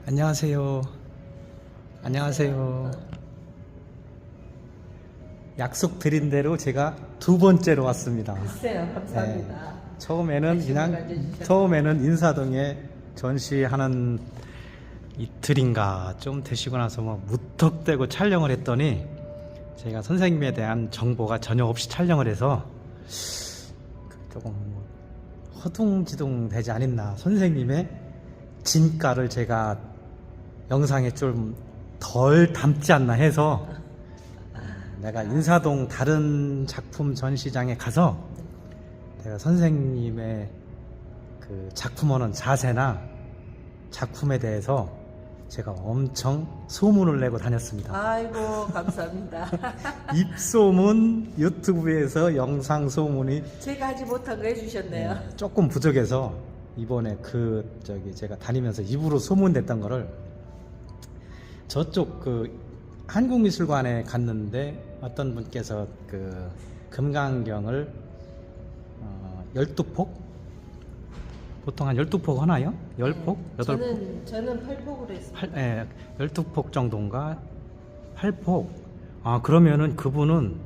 안녕하세요. 안녕하세요. 약속 드린 대로 제가 두 번째로 왔습니다. 글쎄요, 감사합니다. 처음에는 인사동에 전시하는 이틀인가 좀 되시고 나서 뭐 무턱대고 촬영을 했더니 제가 선생님에 대한 정보가 전혀 없이 촬영을 해서 조금 허둥지둥 되지 않았나. 선생님의 진가를 제가 영상에 좀 덜 담지 않나 해서 내가 인사동 다른 작품 전시장에 가서 내가 선생님의 그 작품하는 자세나 작품에 대해서 제가 엄청 소문을 내고 다녔습니다. 아이고, 감사합니다. 입소문, 유튜브에서 영상 소문이 제가 하지 못한 거 해주셨네요. 조금 부족해서 이번에 제가 다니면서 입으로 소문냈던 거를 저쪽 한국미술관에 갔는데 어떤 분께서 금강경을 12폭? 보통 한 12폭 하나요? 10폭? 8폭? 저는 8폭으로 했습니다. 12폭 정도인가? 8폭? 그러면은 그분은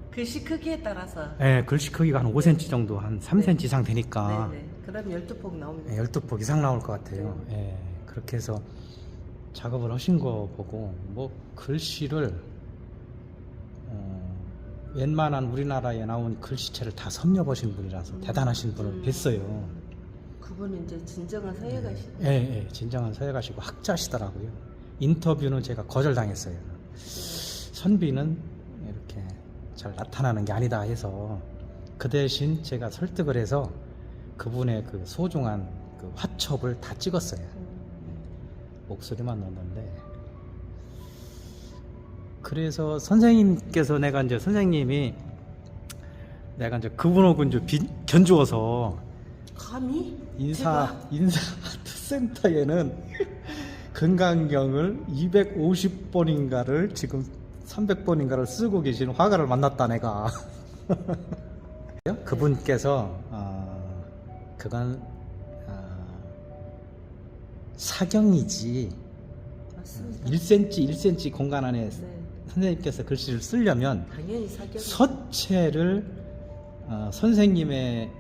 글씨 크기에 따라서. 글씨 크기가 한 5cm 정도, 한 3cm 이상 되니까. 네네. 그럼 12폭 나옵니다. 12폭 이상 나올 것 같아요. 그렇게 해서 작업을 하신 거 보고, 글씨를, 웬만한 우리나라에 나온 글씨체를 다 섭렵하신 분이라서 대단하신 분을 뵀어요. 그분은 이제 진정한 서예가시죠. 진정한 서예가시고 학자시더라고요. 인터뷰는 제가 거절당했어요. 선비는 이렇게 잘 나타나는 게 아니다 해서 그 대신 제가 설득을 해서 그분의 그 소중한 그 화첩을 다 찍었어요. 목소리만 넣었는데, 그래서 선생님께서 선생님이 내가 이제 그분하고 이제 견주어서 감히? 인사 아트센터에는 금강경을 250번인가를 지금 300번인가를 쓰고 계신 화가를 만났다 내가. 그분께서 그건 사경이지, 맞습니다. 1cm 공간 안에 네. 선생님께서 글씨를 쓰려면 당연히 사경. 서체를 선생님의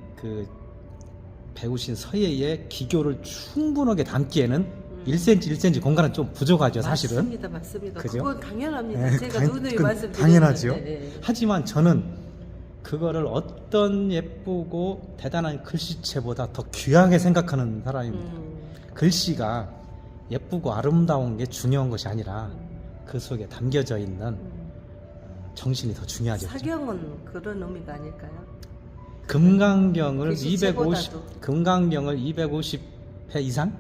배우신 서예의 기교를 충분하게 담기에는 1cm 공간은 좀 부족하죠, 사실은. 맞습니다. 그죠? 그건 당연합니다. 제가 누누이 그건 말씀드렸는데. 당연하죠. 하지만 저는 그거를 어떤 예쁘고 대단한 글씨체보다 더 귀하게 생각하는 사람입니다. 글씨가 예쁘고 아름다운 게 중요한 것이 아니라 그 속에 담겨져 있는 정신이 더 중요하죠. 사경은 그런 의미가 아닐까요? 금강경을 글씨체보다도. 250회 이상?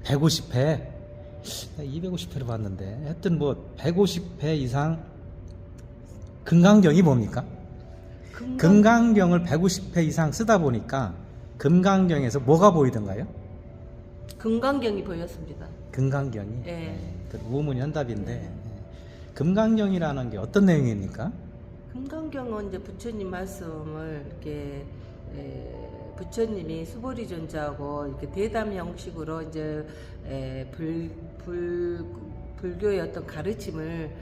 150회? 250회를 봤는데 하여튼 150회 이상. 금강경이 뭡니까? 금강경을 150회 이상 쓰다 보니까 금강경에서 뭐가 보이던가요? 금강경이 보였습니다. 금강경이? 예. 우문이 현답인데, 금강경이라는 게 어떤 내용입니까? 금강경은 이제 부처님 말씀을 이렇게 부처님이 수보리 존자하고 이렇게 대담 형식으로 이제 불교의 어떤 가르침을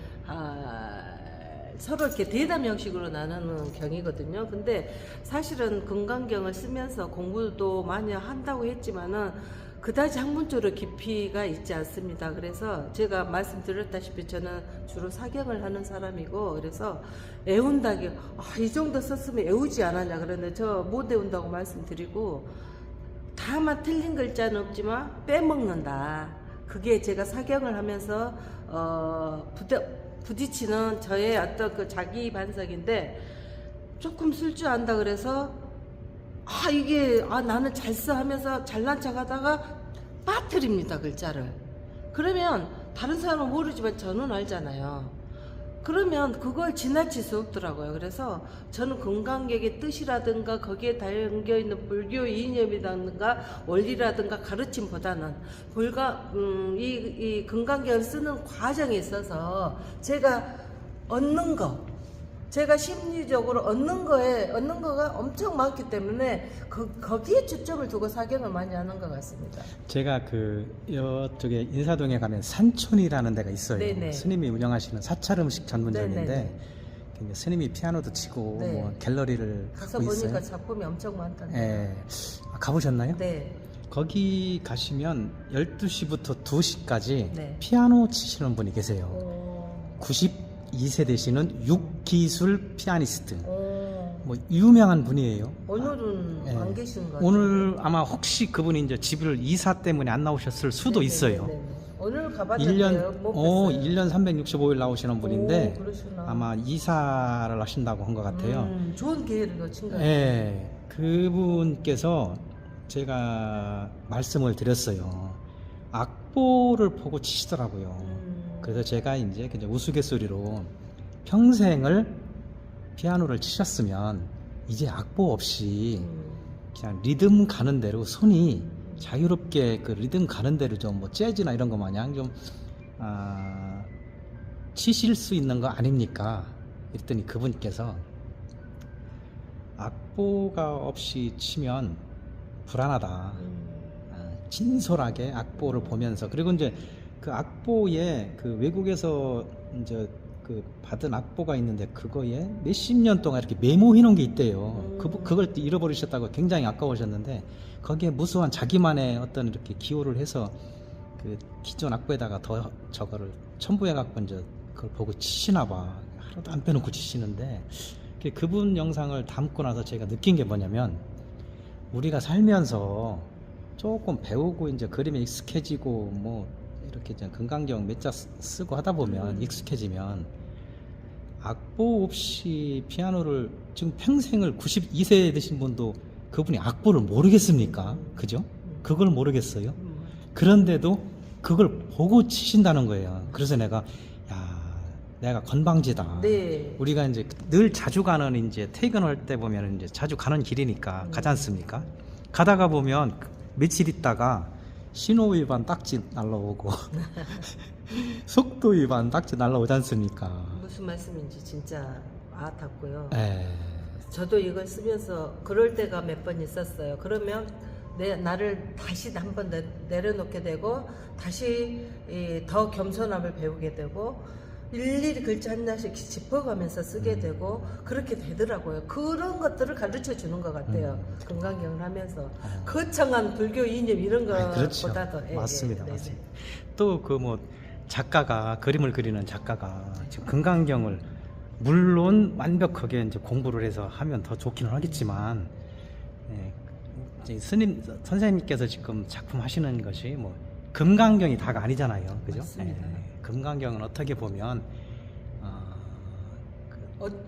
서로 이렇게 대담 형식으로 나누는 경이거든요. 근데 사실은 금강경을 쓰면서 공부도 많이 한다고 했지만은 그다지 학문적으로 깊이가 있지 않습니다. 그래서 제가 말씀드렸다시피 저는 주로 사경을 하는 사람이고, 그래서 애운다기 이 정도 썼으면 애우지 않았냐 그러는데 저 못 애운다고 말씀드리고, 다만 틀린 글자는 없지만 빼먹는다. 그게 제가 사경을 하면서 부딪히는 저의 어떤 자기 반성인데, 조금 쓸 줄 안다 그래서 이게 나는 잘 써 하면서 잘난 척 하다가 빠뜨립니다, 글자를. 그러면 다른 사람은 모르지만 저는 알잖아요. 그러면 그걸 지나칠 수 없더라고요. 그래서 저는 금강경의 뜻이라든가 거기에 담겨있는 불교 이념이라든가 원리라든가 가르침보다는 이 금강경을 쓰는 과정에 있어서 제가 얻는 거, 제가 심리적으로 얻는 거가 엄청 많기 때문에 거기에 초점을 두고 사경을 많이 하는 것 같습니다. 제가 이쪽에 인사동에 가면 산촌이라는 데가 있어요. 네네. 스님이 운영하시는 사찰 음식 전문점인데 네네네. 스님이 피아노도 치고 네. 뭐 갤러리를 가서 갖고 보니까 있어요. 작품이 엄청 많던데. 예. 가보셨나요? 네. 거기 가시면 12시부터 2시까지 네. 피아노 치시는 분이 계세요. 오. 92세 되시는 육기술 피아니스트. 오. 뭐 유명한 분이에요. 오늘은 예. 안 계신 것 같아요. 오늘 아마 혹시 그분이 이제 집을 이사 때문에 안 나오셨을 수도 네네네네. 있어요. 오늘 가봤는데요. 1년 365일 나오시는 분인데 오, 그러시구나. 아마 이사를 하신다고 한 것 같아요. 좋은 기회를 놓친 것 같아요. 예, 그분께서 제가 말씀을 드렸어요. 악보를 보고 치시더라고요. 그래서 제가 이제 우스갯소리로 평생을 피아노를 치셨으면 이제 악보 없이 그냥 리듬 가는 대로 손이 자유롭게 그 리듬 가는 대로 좀 뭐 재즈나 이런 거 마냥 좀 치실 수 있는 거 아닙니까? 이랬더니 그분께서 악보가 없이 치면 불안하다. 진솔하게 악보를 보면서, 그리고 이제 그 악보에 그 외국에서 이제 그 받은 악보가 있는데 그거에 몇십 년 동안 이렇게 메모해 놓은 게 있대요. 그걸 잃어버리셨다고 굉장히 아까우셨는데 거기에 무수한 자기만의 어떤 이렇게 기호를 해서 그 기존 악보에다가 더 저거를 첨부해 갖고 이제 그걸 보고 치시나 봐. 하루도 안 빼놓고 치시는데, 그분 영상을 담고 나서 제가 느낀 게 뭐냐면, 우리가 살면서 조금 배우고 이제 그림에 익숙해지고 뭐 이렇게 이제 금강경 몇 자 쓰고 하다 보면 익숙해지면 악보 없이 피아노를 지금 평생을 92세 되신 분도 그분이 악보를 모르겠습니까? 그죠? 그걸 모르겠어요. 그런데도 그걸 보고 치신다는 거예요. 그래서 내가 건방지다. 네. 우리가 이제 늘 자주 가는 이제 퇴근할 때 보면 이제 자주 가는 길이니까 가지 않습니까? 가다가 보면 며칠 있다가 신호 위반 딱지 날라오고 속도 위반 딱지 날라오지 않습니까? 무슨 말씀인지 진짜 와닿고요. 에. 저도 이걸 쓰면서 그럴 때가 몇 번 있었어요. 그러면 나를 다시 한번 내려놓게 되고 다시 더 겸손함을 배우게 되고 일일이 글자 하나씩 짚어가면서 쓰게 되고 그렇게 되더라고요. 그런 것들을 가르쳐 주는 것 같아요. 금강경을 하면서 거창한 불교 이념 이런 것보다도. 그렇죠. 맞습니다. 맞습니다. 또 그 뭐 작가가 그림을 그리는 작가가 지금 금강경을 물론 완벽하게 이제 공부를 해서 하면 더 좋기는 하겠지만, 이제 선생님께서 지금 작품 하시는 것이 뭐 금강경이 다가 아니잖아요, 그죠? 맞습니다. 금강경은 어떻게 보면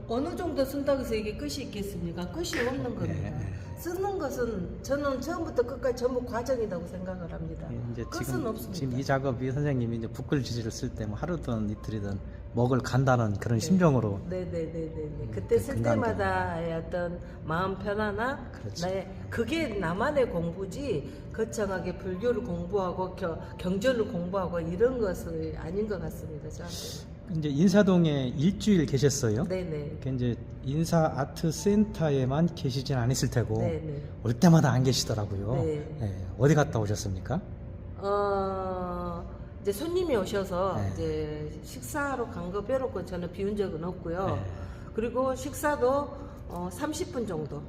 어느 정도 쓴다고 해서 이게 끝이 있겠습니까? 끝이 없는 겁니다. 쓰는 것은 저는 처음부터 끝까지 전부 과정이라고 생각을 합니다. 이제 끝은 없습니다. 지금 이 작업이 선생님이 이제 붓글지지를 쓸 때 뭐 하루든 이틀이든 먹을 간다는 그런 심정으로. 네네네네. 그때 쓸 때마다의 어떤 마음 편안함, 그렇죠. 그게 나만의 공부지 거창하게 불교를 공부하고 경전을 공부하고 이런 것은 아닌 것 같습니다. 저한테는. 이제 인사동에 일주일 계셨어요. 네네. 그 이제 인사 아트 센터에만 계시진 않았을 테고 네네. 올 때마다 안 계시더라고요. 네. 어디 갔다 오셨습니까? 이제 손님이 오셔서 네. 이제 식사하러 간 거 빼놓고 저는 비운 적은 없고요. 네. 그리고 식사도 30분 정도.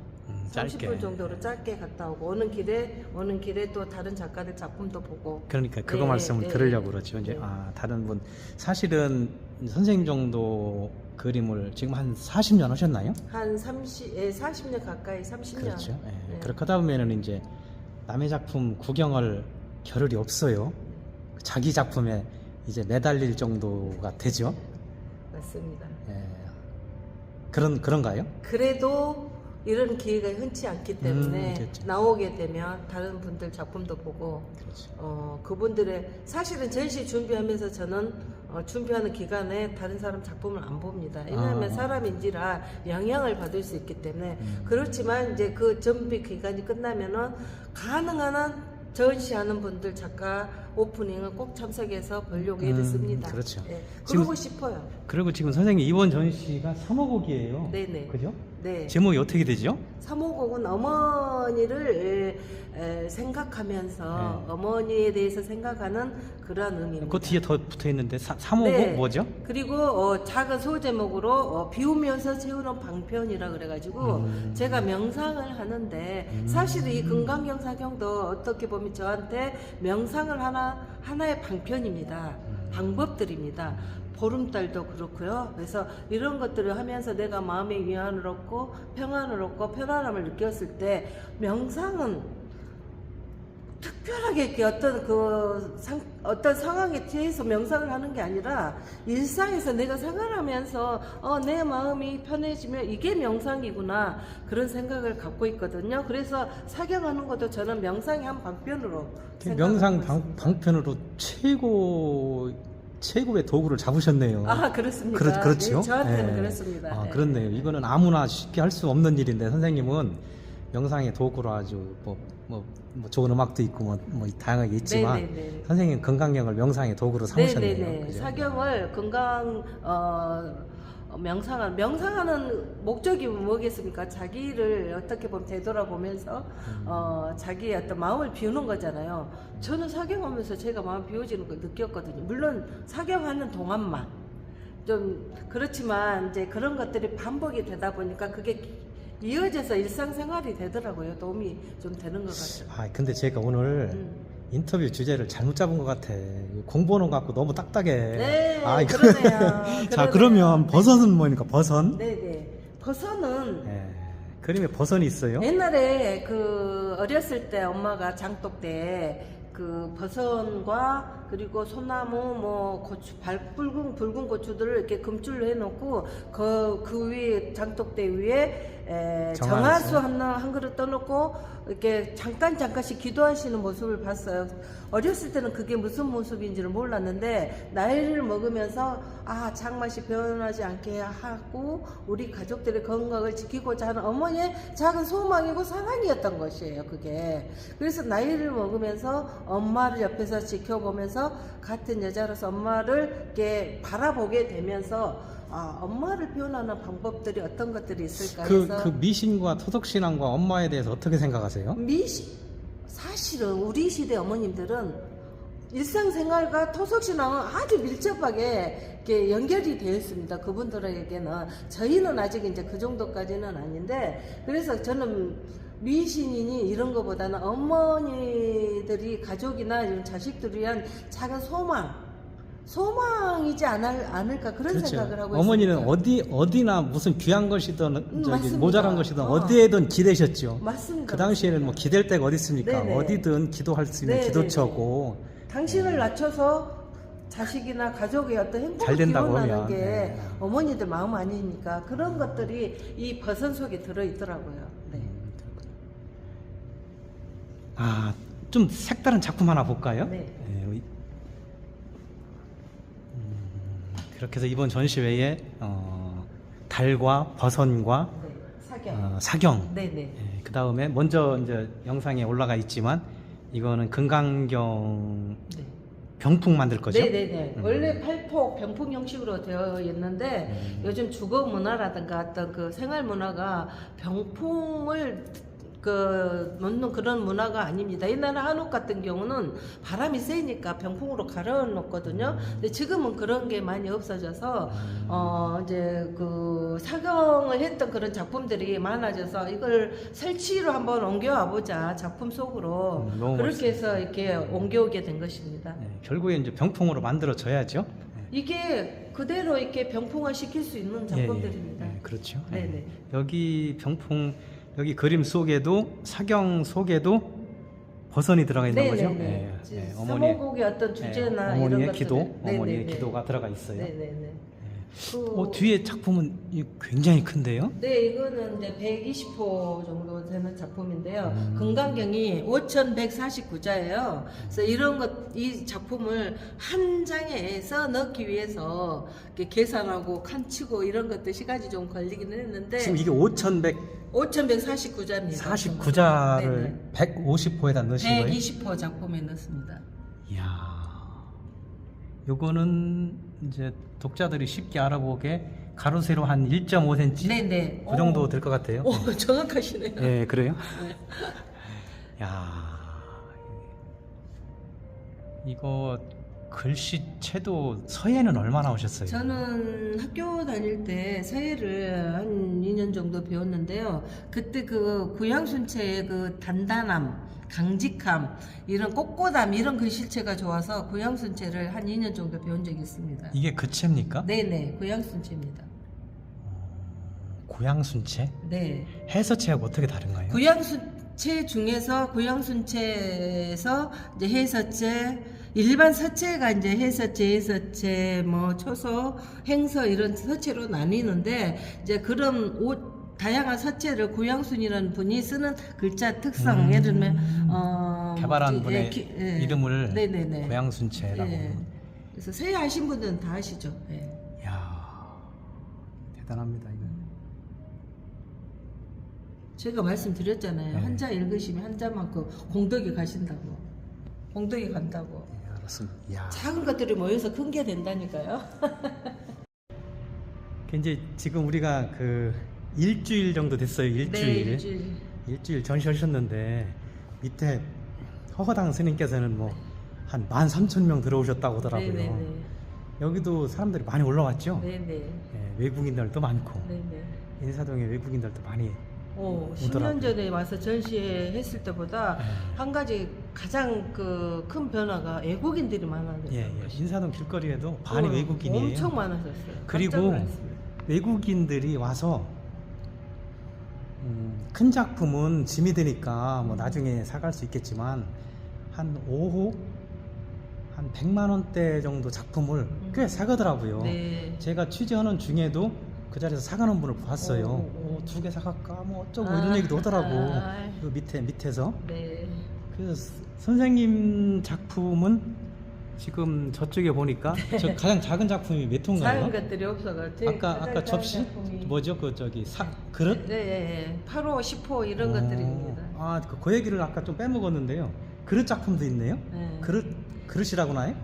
짧게. 30분 정도로 짧게 갔다 오고 오는 길에 또 다른 작가들 작품도 보고. 그러니까 그거 네, 말씀을 네, 들으려고 그러죠. 이제 네. 다른 분 사실은 선생님 정도 그림을 지금 한 40년 하셨나요? 한 40년 가까이 30년. 그렇죠. 네. 그렇게 하다 보면은 이제 남의 작품 구경할 겨를이 없어요. 자기 작품에 이제 매달릴 정도가 되죠. 맞습니다. 그런가요? 그래도 이런 기회가 흔치 않기 때문에 그렇죠. 나오게 되면 다른 분들 작품도 보고 그렇죠. 그분들의 사실은 전시 준비하면서 저는 준비하는 기간에 다른 사람 작품을 안 봅니다. 왜냐하면 사람인지라 영향을 받을 수 있기 때문에. 그렇지만 이제 그 준비 기간이 끝나면은 가능한 한 전시하는 분들 작가 오프닝은 꼭 참석해서 보려고 애를 씁니다. 그렇죠. 예, 지금- 그러고 싶어요. 그리고 지금 선생님 이번 전시가 3호곡이에요. 네네. 그죠? 네. 제목이 어떻게 되죠? 3호곡은 어머니를 생각하면서 어머니에 대해서 생각하는 그런 의미입니다. 그 뒤에 더 붙어 있는데 3호곡 네. 뭐죠? 그리고 작은 소제목으로 비우면서 채우는 방편이라 그래가지고 제가 명상을 하는데 사실 이 금강경 사경도 어떻게 보면 저한테 명상을 하나의 방편입니다. 방법들입니다. 보름달도 그렇고요. 그래서 이런 것들을 하면서 내가 마음의 위안을 얻고 평안을 얻고 편안함을 느꼈을 때 명상은 특별하게 이렇게 어떤 상황에 대해서 명상을 하는 게 아니라 일상에서 내가 생활하면서 내 마음이 편해지면 이게 명상이구나 그런 생각을 갖고 있거든요. 그래서 사경하는 것도 저는 명상의 한 방편으로 명상 생각하고 있습니다. 방편으로 최고의 도구를 잡으셨네요. 아 그렇습니까? 그렇죠. 네, 저한테는 예. 그렇습니다. 아, 네. 그렇네요. 이거는 아무나 쉽게 할 수 없는 일인데 선생님은 명상의 도구로 아주 뭐 좋은 음악도 있고 뭐 다양하게 있지만 네네네. 선생님 건강경을 명상의 도구로 삼으셨네요. 네네네. 그죠? 사경을 건강 명상하는 목적이 뭐겠습니까? 자기를 어떻게 보면 되돌아보면서 자기의 어떤 마음을 비우는 거잖아요. 저는 사경하면서 제가 마음 비워지는 걸 느꼈거든요. 물론 사경하는 동안만 좀 그렇지만 이제 그런 것들이 반복이 되다 보니까 그게 이어져서 일상생활이 되더라고요. 도움이 좀 되는 것 같아요. 아 근데 제가 오늘 인터뷰 주제를 잘못 잡은 것 같아. 공부하는 것 같고 너무 딱딱해. 네, 이거- 그러네요. 자 그러네요. 그러면 버섯은 뭐니까 버선? 네네. 버섯은 예. 그림에 버선이 있어요. 옛날에 그 어렸을 때 엄마가 장독 때 그 버선과 그리고 소나무 뭐 고추 붉은 고추들을 이렇게 금줄로 해놓고 그 위에 장독대 위에 정화수 한 그릇 떠놓고 이렇게 잠깐씩 기도하시는 모습을 봤어요. 어렸을 때는 그게 무슨 모습인지를 몰랐는데 나이를 먹으면서 장맛이 변하지 않게 하고 우리 가족들의 건강을 지키고자 하는 어머니의 작은 소망이고 사랑이었던 것이에요. 그게. 그래서 나이를 먹으면서 엄마를 옆에서 지켜보면서 같은 여자로서 엄마를 이렇게 바라보게 되면서 엄마를 표현하는 방법들이 어떤 것들이 있을까 해서 그 미신과 토속신앙과 엄마에 대해서 어떻게 생각하세요? 사실은 우리 시대 어머님들은 일상생활과 토속신앙은 아주 밀접하게 이렇게 연결이 되어 있습니다. 그분들에게는. 저희는 아직 이제 그 정도까지는 아닌데, 그래서 저는 미신이니 이런 것보다는 어머니들이 가족이나 이런 자식들을 위한 작은 소망이지 않을까 그런 그렇죠. 생각을 하고 어머니는 있습니다. 어디나 무슨 귀한 것이든 맞습니다. 모자란 것이든 어디에든 기대셨죠. 맞습니다. 그 당시에는 뭐 기댈 데가 어디 있습니까? 네네. 어디든 기도할 수 있는 네네네. 기도처고. 당신을 낮춰서 자식이나 가족의 어떤 행복을 잘 된다고 기원하는 하면, 게 네. 어머니들 마음 아니니까 그런 것들이 이 버선 속에 들어있더라고요. 네. 좀 색다른 작품 하나 볼까요? 네. 그렇게 해서 이번 전시회에 달과 버선과 네. 사경. 사경. 네네. 그 다음에 먼저 이제 영상에 올라가 있지만 이거는 금강경 네. 병풍 만들 거죠? 네네네. 원래 팔폭 병풍 형식으로 되어 있는데 요즘 주거 문화라든가 어떤 그 생활 문화가 병풍을 놓는 그런 문화가 아닙니다. 옛날에 한옥 같은 경우는 바람이 세니까 병풍으로 갈아놓거든요. 근데 지금은 그런 게 많이 없어져서 이제 그 사경을 했던 그런 작품들이 많아져서 이걸 설치로 한번 옮겨와 보자 작품 속으로 너무 그렇게 해서 이렇게 옮겨오게 된 것입니다. 결국에 이제 병풍으로 만들어져야죠. 이게 그대로 이렇게 병풍화 시킬 수 있는 작품들입니다. 그렇죠. 네네. 여기 병풍 여기 그림 속에도 사경 속에도 버선이 들어가 있는 거죠. 어머니의 어떤 주제나 이런 어머니의 것들을. 기도, 어머니의 네네네. 기도가 들어가 있어요. 네네네. 뒤에 작품은 굉장히 큰데요? 네, 이거는 이제 120호 정도 되는 작품인데요. 금강경이 5,149자예요. 그래서 이 작품을 한 장에 써 넣기 위해서 이렇게 계산하고 칸치고 이런 것도 시간이 좀 걸리기는 했는데 지금 이게 5,149자입니다. 49자를 150호에다 넣으신 거예요? 120호 작품에 넣습니다. 이야, 요거는 이제 독자들이 쉽게 알아보게 가로 세로 한 1.5cm 네네. 그 정도 될 것 같아요. 오, 정확하시네요. 예, 그래요? 네. 야, 이거 글씨체도 서예는 얼마나 오셨어요? 저는 학교 다닐 때 서예를 한 2년 정도 배웠는데요. 그때 그 구양순체의 그 단단함, 강직함, 이런 꼿꼿함 이런 글씨체가 좋아서 구양순체를 한 2년 정도 배운 적이 있습니다. 이게 그 채입니까? 네네, 구양순체입니다. 고양순체? 네. 해서체하고 어떻게 다른가요? 구양순체 중에서 구양순체에서 이제 해서체, 일반 서체가 이제 해서체, 해서체, 뭐 초서, 행서 이런 서체로 나뉘는데 이제 그런 다양한 서체를 구양순이라는 분이 쓰는 글자 특성, 예를 들면 개발한 분의 이름을 네네네. 고양순체라고. 예. 그래서 서예 하신 분들은 다 아시죠. 예. 이야, 대단합니다 이거. 제가 말씀드렸잖아요. 네. 한 자 읽으시면 한 자만큼 공덕이 가신다고. 공덕이 간다고. 예, 알았습니다. 이야. 작은 것들이 모여서 큰 게 된다니까요. 이제 지금 우리가 그 일주일 정도 됐어요. 네, 일주일. 일주일 전시하셨는데 밑에 허허당 스님께서는 뭐 한 13,000명 들어오셨다고 하더라고요. 네네네. 여기도 사람들이 많이 올라왔죠. 네네. 예, 외국인들도 많고 네네. 인사동에 외국인들도 많이. 10년 오더라고요. 전에 와서 전시했을 때보다 예. 한 가지 가장 그 큰 변화가 외국인들이 많아졌어요. 예, 인사동 길거리에도 반이 외국인이에요. 엄청 많아졌어요. 그리고 깜짝 놀랐습니다. 외국인들이 와서 큰 작품은 짐이 되니까 뭐 나중에 사갈 수 있겠지만 한 5호 한 100만 원대 정도 작품을 꽤 사가더라고요. 네. 제가 취재하는 중에도 그 자리에서 사가는 분을 봤어요. 오. 2개 사갈까 뭐 어쩌고 이런 얘기도 하더라고. 아. 그 밑에서. 네. 그래서 선생님 작품은 지금 저쪽에 보니까 저 가장 작은 작품이 몇 작은 호인가요? 것들이 없어가지고 아까 접시 뭐죠? 그 저기 그릇? 네, 네, 8호, 10호 이런 것들입니다. 그 얘기를 아까 좀 빼먹었는데요. 그릇 작품도 있네요. 네. 그릇이라고 나요?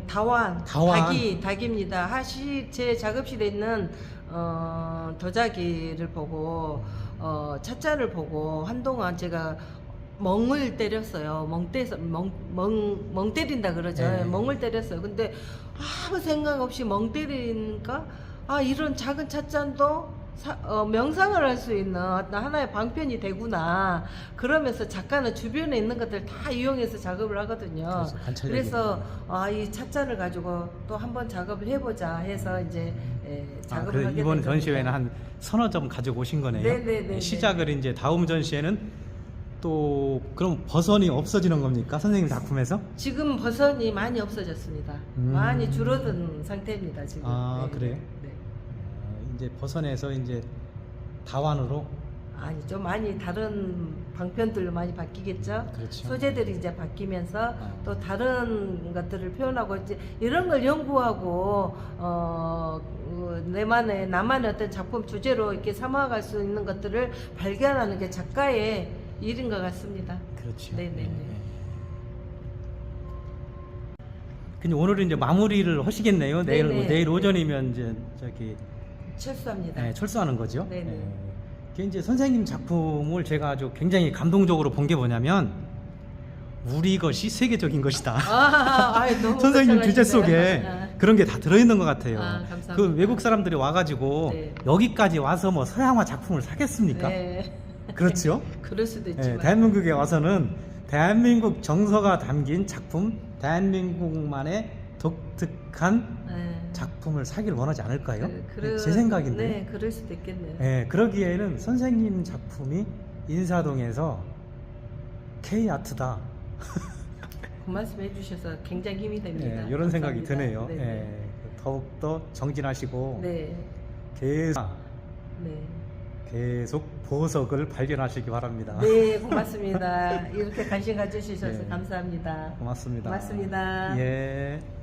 다완, 다완. 닭입니다. 제 작업실에 있는 도자기를 보고 찻잔을 보고 한동안 제가 멍을 때렸어요. 멍 때린다 그러죠. 네. 멍을 때렸어요. 근데 아무 생각 없이 멍 때리니까 이런 작은 찻잔도 명상을 할 수 있는 어떤 하나의 방편이 되구나. 그러면서 작가는 주변에 있는 것들 다 이용해서 작업을 하거든요. 그래서 이 찻잔을 가지고 또 한번 작업을 해보자 해서 이제 작업을 하게 이번 된 전시회는 겁니다. 한 서너 점 가지고 오신 거네요. 네네네. 시작을 이제 다음 전시회는 또 그럼 버선이 없어지는 겁니까? 선생님 작품에서? 지금 버선이 많이 없어졌습니다. 많이 줄어든 상태입니다 지금. 그래요? 네. 이제 버선에서 이제 다완으로. 아니죠. 많이 다른 방편들로 많이 바뀌겠죠. 그렇죠. 소재들이 이제 바뀌면서 또 다른 것들을 표현하고 이제 이런 걸 연구하고 나만의 어떤 작품 주제로 이렇게 삼아갈 수 있는 것들을 발견하는 게 작가의 일인 것 같습니다. 그렇죠. 네네. 근데 오늘은 이제 마무리를 하시겠네요. 네네. 내일 오전이면 이제 저기 철수합니다. 철수하는 거죠. 네네. 그 이제 선생님 작품을 제가 아주 굉장히 감동적으로 본 게 뭐냐면 우리 것이 세계적인 것이다. 너무 선생님 주제 걱정하시네요. 속에 그런 게 다 들어있는 것 같아요. 감사합니다. 그 외국 사람들이 와가지고 네. 여기까지 와서 뭐 서양화 작품을 사겠습니까? 네. 그렇죠? 그럴 수도 있지만. 대한민국에 와서는 대한민국 정서가 담긴 작품, 대한민국만의 독특한 네. 작품을 사길 원하지 않을까요? 그럴- 제 생각인데. 네, 그럴 수도 있겠네요. 그러기에는 선생님 작품이 인사동에서 K아트다. 그 말씀 해주셔서 굉장히 힘이 됩니다. 이런 생각이 감사합니다. 드네요. 네네. 더욱더 정진하시고 네. 계속, 네. 계속 보석을 발견하시기 바랍니다. 네, 고맙습니다. 이렇게 관심 가져주셔서 네. 감사합니다. 고맙습니다. 고맙습니다. 예.